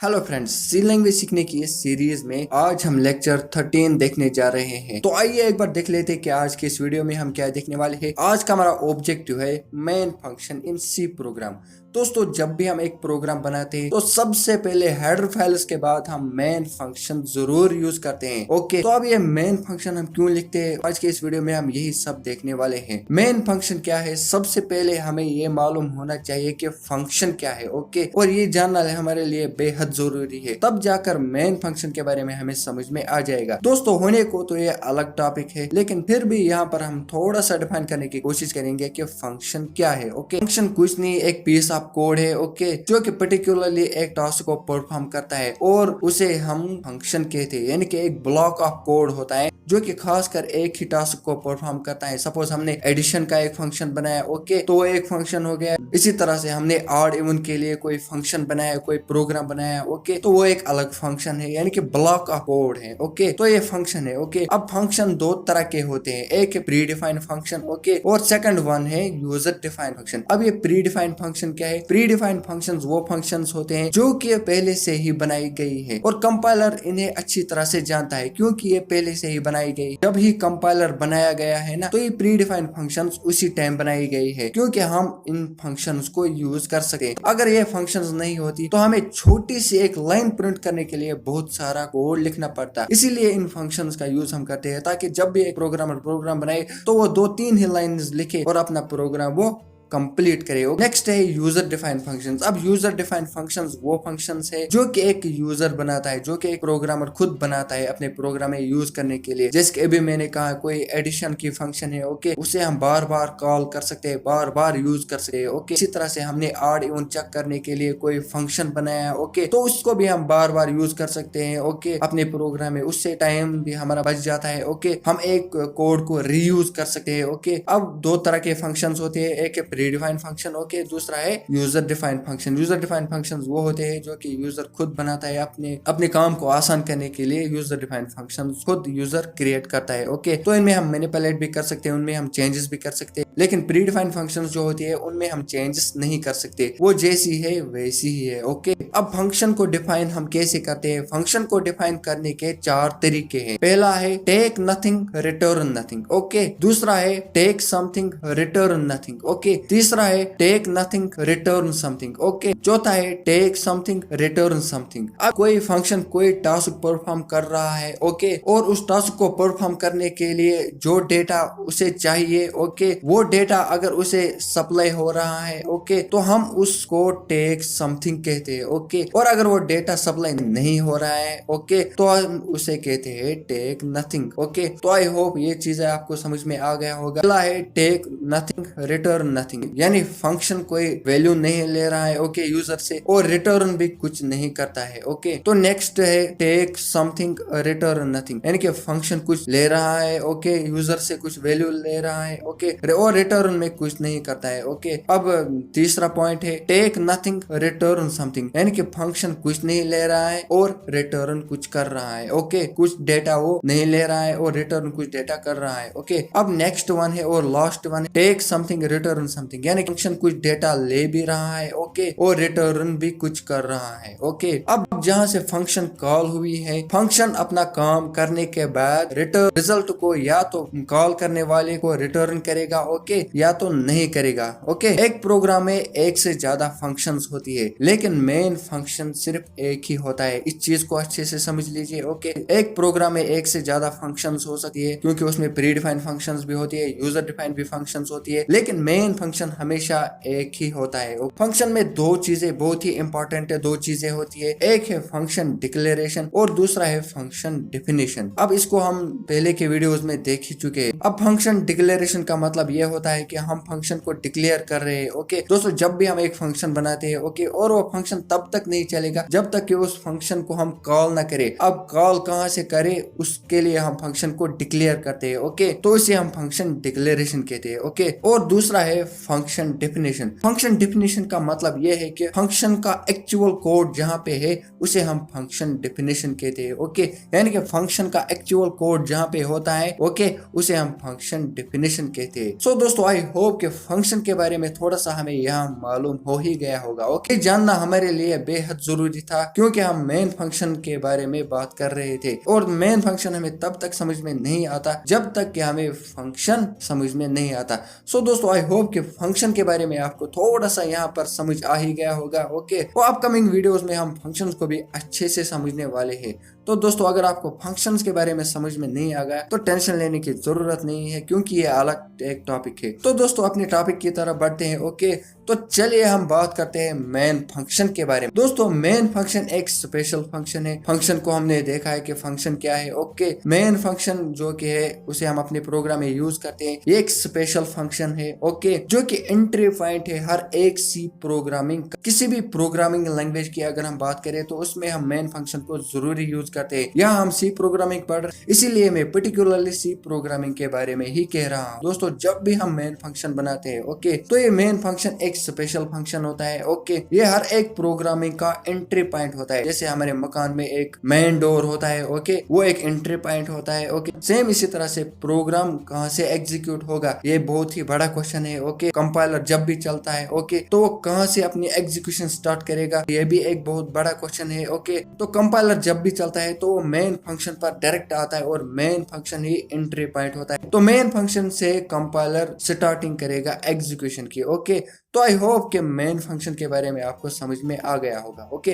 Hello friends, सी language सीखने की इस सीरीज में आज हम लेक्चर 13 देखने जा रहे हैं। तो आइए एक बार देख लेते हैं कि आज के इस वीडियो में हम क्या देखने वाले हैं। आज का हमारा ऑब्जेक्टिव है main function in C program. दोस्तों, जब भी हम एक प्रोग्राम बनाते हैं तो सबसे पहले हेडर फाइल्स के बाद हम मेन फंक्शन जरूर यूज करते हैं। ओके, तो अब ये मेन फंक्शन हम क्यों लिखते हैं, आज के इस वीडियो में हम यही सब देखने वाले हैं। मेन फंक्शन क्या है, सबसे पहले हमें ये मालूम होना चाहिए कि फंक्शन क्या है। ओके, और ये जानना हमारे लिए बेहद जरूरी है, तब जाकर मेन फंक्शन के बारे में हमें समझ में आ जाएगा। दोस्तों, होने को तो ये अलग टॉपिक है, लेकिन फिर भी यहाँ पर हम थोड़ा सा डिफाइन करने की कोशिश करेंगे कि फंक्शन क्या है। ओके, फंक्शन कुछ नहीं, एक पीस ऑफ कोड है। ओके, जो कि पर्टिकुलरली एक टास्क को परफॉर्म करता है और उसे हम फंक्शन कहते हैं। यानी कि एक ब्लॉक ऑफ कोड होता है जो कि खासकर एक ही टास्क को परफॉर्म करता है। सपोज हमने एडिशन का एक फंक्शन बनाया, ओके, तो वो एक फंक्शन हो गया। इसी तरह से हमने ऑड इवन के लिए कोई फंक्शन बनाया, कोई प्रोग्राम बनाया, ओके, तो वो एक अलग फंक्शन है, यानी कि ब्लॉक ऑफ कोड है। ओके, तो ये फंक्शन है। ओके, अब फंक्शन दो तरह के होते हैं, एक है प्री डिफाइंड फंक्शन, ओके, और सेकंड वन है यूजर डिफाइंड फंक्शन। अब ये प्री डिफाइंड फंक्शन क्या है? प्री डिफाइंड फंक्शंस वो फंक्शंस होते हैं जो कि पहले से ही बनाई गई है और कंपाइलर इन्हें अच्छी तरह से जानता है, क्योंकि ये पहले से ही बनाई गई। जब ही कंपाइलर बनाया गया है ना, तो ये प्री डिफाइंड फंक्शंस उसी टाइम बनाई गई है, क्योंकि हम इन फंक्शंस को यूज कर सके। अगर ये फंक्शंस नहीं होती तो हमें छोटी सी एक लाइन प्रिंट करने के लिए बहुत सारा कोड लिखना पड़ता। इसीलिए इन फंक्शंस का यूज हम करते हैं, ताकि जब भी एक प्रोग्रामर प्रोग्राम बनाए तो वो 2-3 ही लाइंस लिखे और अपना प्रोग्राम वो कंप्लीट करे। नेक्स्ट है यूजर डिफाइंड फंक्शंस। अब यूजर डिफाइंड फंक्शंस वो फंक्शंस है जो कि एक यूजर बनाता है, जो कि एक प्रोग्रामर खुद बनाता है अपने प्रोग्राम में यूज करने के लिए। जैसे कि अभी मैंने कहा, कोई एडिशन की फंक्शन है, ओके, उसे हम बार बार कॉल कर सकते हैं, बार बार यूज कर सकते हैं। ओके, इसी तरह से हमने ऑड इवन चेक करने के लिए कोई फंक्शन बनाया, ओके, तो उसको भी हम बार बार यूज कर सकते हैं। ओके, अपने प्रोग्राम में, उससे टाइम भी हमारा बच जाता है। ओके, हम एक कोड को रीयूज कर सकते हैं। ओके, अब दो तरह के फंक्शंस होते हैं, एक है प्री डिफाइंड फंक्शन, ओके, दूसरा है user defined function. User defined functions वो होते हैं जो कि यूजर खुद बनाता है, अपने काम को आसान करने के लिए यूजर डिफाइंड फंक्शंस खुद यूजर क्रिएट करता है। ओके, तो इनमें हम मैनिपुलेट भी कर सकते हैं, उनमें हम चेंजेस भी कर सकते हैं, लेकिन प्री डिफाइंड फंक्शंस जो होती है उनमें हम चेंजेस नहीं कर सकते, वो जैसी है वैसी ही है। ओके, अब फंक्शन को डिफाइन हम कैसे करते हैं? फंक्शन को डिफाइन करने के 4 तरीके हैं। पहला है take nothing return nothing, okay, दूसरा है take something return nothing, okay, तीसरा है take nothing return something, okay, चौथा है टेक समथिंग रिटर्न समथिंग। अब कोई फंक्शन कोई टास्क परफॉर्म कर रहा है, ओके, और उस टास्क को परफॉर्म करने के लिए जो डेटा उसे चाहिए, ओके, वो डेटा अगर उसे सप्लाई हो रहा है, ओके, तो हम उसको टेक समथिंग कहते हैं। ओके, और अगर वो डेटा सप्लाई नहीं हो रहा है, ओके, तो हम उसे कहते हैं टेक नथिंग। ओके, तो आई होप ये चीजें आपको समझ में आ गया होगा। पहला है टेक नथिंग रिटर्न नथिंग, यानी फंक्शन कोई वैल्यू नहीं ले रहा है, ओके, यूजर से, और रिटर्न भी कुछ नहीं करता है। ओके, तो नेक्स्ट है टेक समथिंग रिटर्न नथिंग, यानी कि फंक्शन कुछ ले रहा है, ओके, यूजर से कुछ वैल्यू ले रहा है, ओके, और रिटर्न में कुछ नहीं करता है। ओके, अब तीसरा पॉइंट है टेक नथिंग रिटर्न समथिंग, यानी कि फंक्शन कुछ नहीं ले रहा है और रिटर्न कुछ कर रहा है। ओके, कुछ डेटा वो नहीं ले रहा है और रिटर्न कुछ डेटा कर रहा है। ओके, अब नेक्स्ट वन है और लास्ट वन है टेक समथिंग रिटर्न समथिंग, यानी फंक्शन कुछ डेटा ले भी रहा है, ओके, और रिटर्न भी कुछ कर रहा है। ओके, अब जहां से फंक्शन कॉल हुई है, फंक्शन अपना काम करने के बाद रिटर्न रिजल्ट को या तो कॉल करने वाले को रिटर्न करेगा, ओके, या तो नहीं करेगा। ओके, एक प्रोग्राम में एक से ज्यादा फंक्शंस होती है, लेकिन मेन फंक्शन सिर्फ एक ही होता है। इस चीज को अच्छे से समझ लीजिए। ओके, एक प्रोग्राम में एक से ज्यादा फंक्शंस हो सकती है, क्योंकि उसमें प्री डिफाइंड फंक्शंस भी होती है, यूजर डिफाइंड भी फंक्शंस होती है, लेकिन मेन फंक्शन हमेशा एक ही होता है। फंक्शन में दो चीजें बहुत ही इंपॉर्टेंट है, दो चीजें होती है, एक है फंक्शन डिक्लेरेशन और दूसरा है फंक्शन डेफिनेशन। अब इसको हम पहले के वीडियोस में देख ही चुके हैं। अब फंक्शन डिक्लेरेशन का मतलब यह होता है कि हम फंक्शन को डिक्लेयर कर रहे हैं। ओके दोस्तों, जब भी हम एक फंक्शन बनाते हैं, ओके, और वो फंक्शन तब तक नहीं चलेगा जब तक कि उस फंक्शन को हम कॉल ना करें। अब कॉल कहां से करें, उसके लिए हम फंक्शन को डिक्लेयर करते हैं। ओके, तो इसे हम फंक्शन डिक्लेरेशन कहते हैं। ओके, और दूसरा है फंक्शन डेफिनेशन। फंक्शन डेफिनेशन का मतलब यह है कि फंक्शन का एक्चुअल कोड जहाँ पे है उसे हम फंक्शन डेफिनेशन कहते हैं। ओके, यानी कि फंक्शन का एक्चुअल कोड जहाँ पे होता है ओके उसे हम फंक्शन डेफिनेशन कहते हैं। सो दोस्तों आई होप कि फंक्शन के बारे में थोड़ा सा हमें यहाँ मालूम हो ही गया होगा। ओके, जानना हमारे लिए बेहद जरूरी था क्योंकि हम मेन फंक्शन के बारे में बात कर रहे थे और मेन फंक्शन हमें तब तक समझ में नहीं आता जब तक कि हमें फंक्शन समझ में नहीं आता। सो दोस्तों आई होप कि फंक्शन के बारे में आपको थोड़ा सा यहाँ पर समझ आ ही गया होगा। ओके, तो अपकमिंग वीडियोस में हम फंक्शंस को भी अच्छे से समझने वाले हैं। तो दोस्तों अगर आपको फंक्शंस के बारे में समझ में नहीं आ गया तो टेंशन लेने की जरूरत नहीं है क्योंकि ये अलग एक टॉपिक है। तो दोस्तों अपने टॉपिक की तरफ बढ़ते हैं। ओके, तो चलिए हम बात करते हैं मेन फंक्शन के बारे में। दोस्तों मेन फंक्शन एक स्पेशल फंक्शन है। फंक्शन को हमने देखा है कि फंक्शन क्या है। ओके, मेन फंक्शन जो कि है उसे हम अपने प्रोग्राम में यूज करते हैं। ये एक स्पेशल फंक्शन है ओके, जो कि एंट्री पॉइंट है हर एक सी प्रोग्रामिंग, किसी भी प्रोग्रामिंग लैंग्वेज की अगर हम बात करें तो उसमें हम मेन फंक्शन को जरूरी यूज करते हैं। यहाँ हम सी प्रोग्रामिंग पढ़ रहे इसीलिए मैं पर्टिकुलरली सी प्रोग्रामिंग के बारे में ही कह रहा हूँ। दोस्तों जब भी हम मेन फंक्शन बनाते हैं ओके, तो ये मेन फंक्शन एक स्पेशल फंक्शन होता है। ओके, ये हर एक प्रोग्रामिंग का एंट्री पॉइंट होता है। जैसे हमारे मकान में एक मेन डोर होता है ओके, वो एक एंट्री पॉइंट होता है। ओके, सेम इसी तरह से प्रोग्राम कहाँ से एग्जीक्यूट होगा ये बहुत ही बड़ा क्वेश्चन है। ओके, कंपाइलर जब भी चलता है ओके तो वो कहाँ से अपनी एग्जीक्यूशन स्टार्ट करेगा ये भी एक बहुत बड़ा क्वेश्चन है। ओके, तो कंपाइलर जब भी चलता है तो मेन फंक्शन पर डायरेक्ट आता है और मेन फंक्शन ही एंट्री पॉइंट होता है। तो मेन फंक्शन से कंपाइलर स्टार्टिंग करेगा एग्जीक्यूशन की। ओके, तो आई होप कि मेन फंक्शन के बारे में आपको समझ में आ गया होगा। ओके,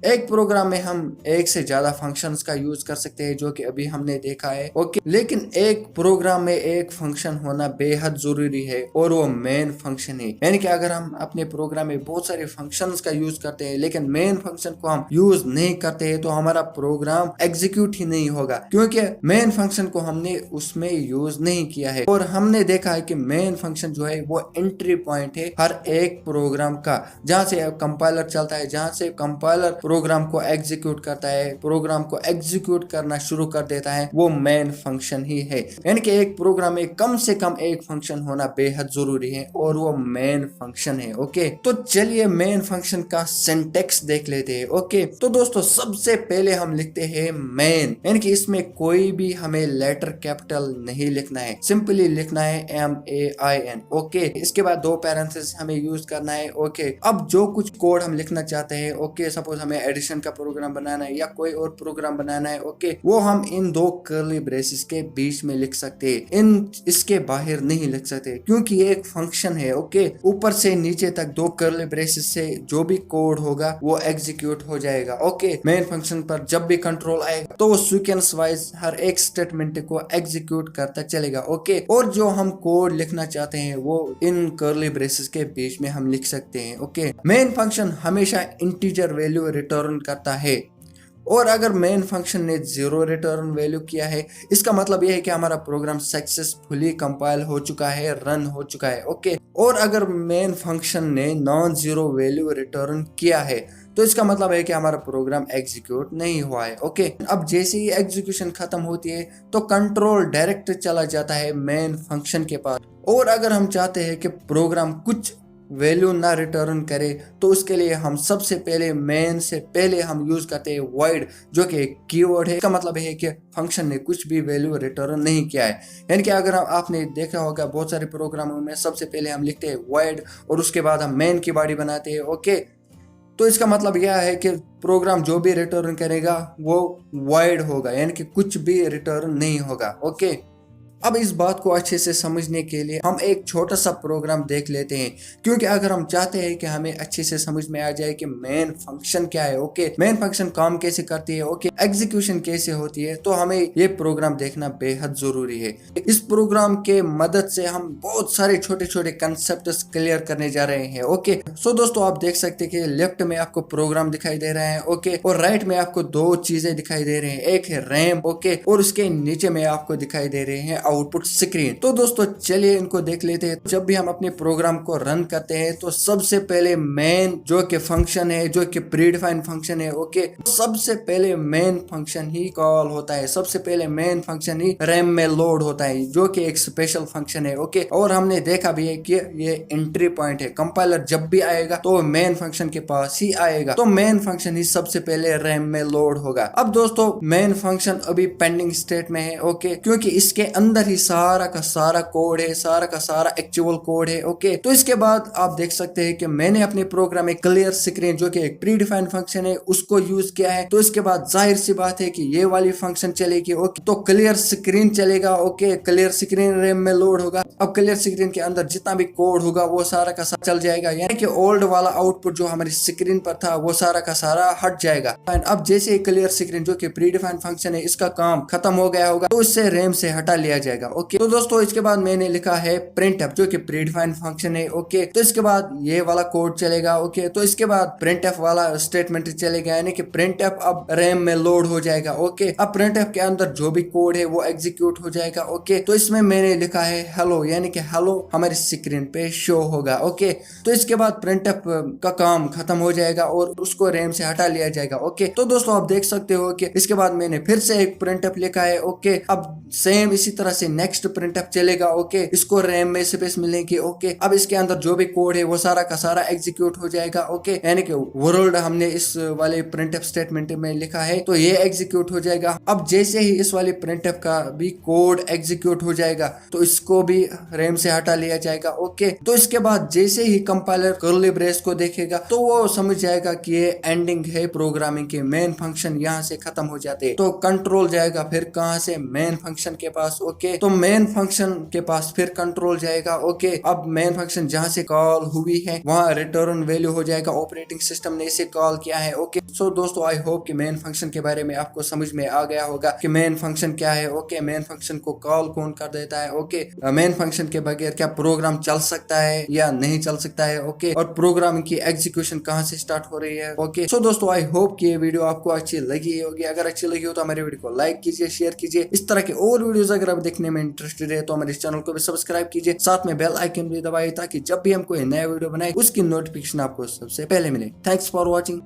एक प्रोग्राम में हम एक से ज्यादा फंक्शंस का यूज कर सकते हैं जो कि अभी हमने देखा है। ओके, लेकिन एक प्रोग्राम में एक फंक्शन होना बेहद जरूरी है और वो मेन फंक्शन है। यानी कि अगर हम अपने प्रोग्राम में बहुत सारे फंक्शंस का यूज करते हैं लेकिन मेन फंक्शन को हम यूज नहीं करते हैं तो हमारा प्रोग्राम एग्जीक्यूट ही नहीं होगा क्योंकि मेन फंक्शन को हमने उसमें यूज नहीं किया है। और हमने देखा है कि मेन फंक्शन जो है वो एंट्री पॉइंट है हर एक प्रोग्राम का, जहां से कंपाइलर चलता है, जहां से कंपाइलर प्रोग्राम को एग्जीक्यूट करता है, प्रोग्राम को एग्जीक्यूट करना शुरू कर देता है, वो मेन फंक्शन ही है। यानी कि एक प्रोग्राम में कम से कम एक फंक्शन होना बेहद जरूरी है और वो मेन फंक्शन है। ओके, तो चलिए मेन फंक्शन का सिंटेक्स देख लेते हैं। ओके, तो दोस्तों सबसे पहले हम लिखते हैं मेन, यानी कि इसमें कोई भी हमें लेटर कैपिटल नहीं लिखना है, सिंपली लिखना है MAIN। ओके, इसके बाद दो पैरेंथेसिस हमें यूज करना है। ओके, अब जो कुछ कोड हम लिखना चाहते हैं ओके, सपोज हमें एडिशन का प्रोग्राम बनाना है या कोई और प्रोग्राम बनाना है ओके, वो हम इन दो कर्ली ब्रेसेस के बीच में लिख सकते हैं, इसके बाहर नहीं लिख सकते क्योंकि ये एक फंक्शन है। ओके, ऊपर से नीचे तक दो कर्ली ब्रेसेस से जो भी कोड होगा वो एग्जीक्यूट हो जाएगा। ओके, मेन फंक्शन पर जब भी कंट्रोल आएगा तो वो सीक्वेंस वाइज हर एक स्टेटमेंट को एग्जीक्यूट करता चलेगा। ओके, और जो हम कोड लिखना चाहते हैं वो इन कर्ली ब्रेसेस के बीच में हम लिख सकते हैं। ओके, मेन फंक्शन हमेशा इंटीजर वैल्यू रिटर्न करता है और अगर मेन फंक्शन ने 0 रिटर्न वैल्यू किया है इसका मतलब यह है कि हमारा प्रोग्राम सक्सेसफुली कंपाइल हो चुका है, रन हो चुका है। ओके, और अगर मेन फंक्शन ने नॉन जीरो वैल्यू रिटर्न किया है तो इसका मतलब है कि हमारा प्रोग्राम एग्जीक्यूट नहीं हुआ है। ओके, अब जैसे ही एग्जीक्यूशन खत्म होती है तो कंट्रोल डायरेक्ट चला जाता है मेन फंक्शन के पास। और अगर हम चाहते हैं कि प्रोग्राम कुछ वैल्यू ना रिटर्न करे तो उसके लिए हम सबसे पहले मेन से पहले हम यूज करते हैं void, जो कि एक कीवर्ड है। इसका मतलब है कि फंक्शन ने कुछ भी वैल्यू रिटर्न नहीं किया है। यानी कि अगर आपने देखा होगा बहुत सारे प्रोग्रामों में सबसे पहले हम लिखते हैं void और उसके बाद हम मेन की बॉडी बनाते हैं। ओके, तो इसका मतलब यह है कि प्रोग्राम जो भी रिटर्न करेगा वो void होगा, यानी कि कुछ भी रिटर्न नहीं होगा। ओके, अब इस बात को अच्छे से समझने के लिए हम एक छोटा सा प्रोग्राम देख लेते हैं क्योंकि अगर हम चाहते हैं कि हमें अच्छे से समझ में आ जाए कि मेन फंक्शन क्या है, ओके, मेन फंक्शन काम कैसे करती है, ओके, एग्जीक्यूशन कैसे होती है, तो हमें ये प्रोग्राम देखना बेहद जरूरी है। इस प्रोग्राम के मदद से हम बहुत सारे छोटे छोटे कंसेप्ट क्लियर करने जा रहे हैं। ओके, सो दोस्तों आप देख सकते हैं कि लेफ्ट में आपको प्रोग्राम दिखाई दे रहा है ओके, और राइट में आपको दो चीजें दिखाई दे रहे हैं, एक है रैम ओके, और उसके नीचे में आपको दिखाई दे रहे हैं आउटपुट स्क्रीन। तो दोस्तों चलिए इनको देख लेते हैं। जब भी हम अपने प्रोग्राम को रन करते हैं तो सबसे पहले मेन जो कि फंक्शन है, जो कि प्रीडिफाइंड फंक्शन है, ओके, सबसे पहले मेन फंक्शन ही कॉल होता है, सबसे पहले मेन फंक्शन ही रैम में लोड होता है, जो कि एक स्पेशल फंक्शन है, ओके। और हमने देखा भी है कि ये एंट्री पॉइंट है। कंपाइलर जब भी आएगा तो मेन फंक्शन के पास ही आएगा, तो मेन फंक्शन ही सबसे पहले रैम में लोड होगा। अब दोस्तों मेन फंक्शन अभी पेंडिंग स्टेट में है, ओके, क्योंकि इसके अंदर ही सारा का सारा कोड है, सारा का सारा एक्चुअल कोड है, ओके। तो इसके बाद आप देख सकते हैं कि मैंने अपने प्रोग्राम में क्लियर स्क्रीन जो कि एक प्री डिफाइंड फंक्शन है उसको यूज किया है। तो इसके बाद जाहिर सी बात है कि ये वाली फंक्शन चलेगी, ओके। तो क्लियर स्क्रीन चलेगा, ओके, क्लियर स्क्रीन रैम में लोड होगा। अब क्लियर स्क्रीन के अंदर जितना भी कोड होगा वो सारा का सारा चल जाएगा, यानी कि ओल्ड वाला आउटपुट जो हमारी स्क्रीन पर था वो सारा का सारा हट जाएगा। अब जैसे ही क्लियर स्क्रीन जो कि प्री डिफाइंड फंक्शन है इसका काम खत्म हो गया होगा तो इससे रैम से हटा लिया जाएगा, ओके। तो दोस्तों इसके बाद मैंने लिखा है printf जो कि प्री डिफाइंड फंक्शन है, ओके। तो इसके बाद ये वाला कोड चलेगा, ओके। तो इसके बाद printf वाला स्टेटमेंट चलेगा, यानी कि printf अब रैम में लोड हो जाएगा, ओके। अब printf के अंदर जो भी कोड है वो एग्जीक्यूट हो जाएगा, ओके। तो इसमें मैंने लिखा है हेलो, यानी कि हेलो हमारी स्क्रीन पे शो होगा, ओके। तो इसके बाद printf का काम खत्म हो जाएगा और उसको रैम से हटा लिया जाएगा, ओके। तो दोस्तों आप देख सकते हो कि इसके बाद मैंने फिर से एक printf लिखा है, ओके। अब सेम इसी तरह से नेक्स्ट printf चलेगा, ओके। इसको रैम में स्पेस मिलेगी, ओके। अब इसके अंदर जो भी कोड है वो सारा का सारा एग्जीक्यूट हो जाएगा, ओके। यानी कि वर्ल्ड हमने इस वाले printf स्टेटमेंट में लिखा है तो ये एग्जीक्यूट हो जाएगा। अब जैसे ही इस वाले printf का भी कोड एग्जीक्यूट हो जाएगा तो इसको भी रैम से हटा लिया जाएगा, ओके। तो इसके बाद जैसे ही कंपाइलर कर्ली ब्रेस को देखेगा तो वो समझ जाएगा कि ये एंडिंग है प्रोग्रामिंग के, मेन फंक्शन यहाँ से खत्म हो जाते हैं। तो कंट्रोल जाएगा फिर कहां से, मेन फंक्शन के पास, ओके। तो मेन फंक्शन के पास फिर कंट्रोल जाएगा, ओके। अब मेन फंक्शन जहां से कॉल हुई है वहां रिटर्न वैल्यू हो जाएगा, ऑपरेटिंग सिस्टम ने इसे कॉल किया है, ओके। सो दोस्तों आई होप कि मेन फंक्शन के बारे में आपको समझ में आ गया होगा कि मेन फंक्शन क्या है, ओके। मेन फंक्शन को कॉल कौन कर देता है, ओके। मेन फंक्शन के बगैर क्या प्रोग्राम चल सकता है या नहीं चल सकता है, ओके। और प्रोग्राम की एग्जीक्यूशन कहां से स्टार्ट हो रही है, ओके। सो दोस्तों आई होप कि ये वीडियो आपको अच्छी लगी होगी। अगर अच्छी लगी हो तो हमारे वीडियो को लाइक कीजिए, शेयर कीजिए। इस तरह के और वीडियोस अगर आप देखने में इंटरेस्टेड है तो हमारे चैनल को भी सब्सक्राइब कीजिए, साथ में बेल आइकन भी दबाइए ताकि जब भी हम कोई नया वीडियो बनाए उसकी नोटिफिकेशन आपको सबसे पहले मिले। Thanks for watching.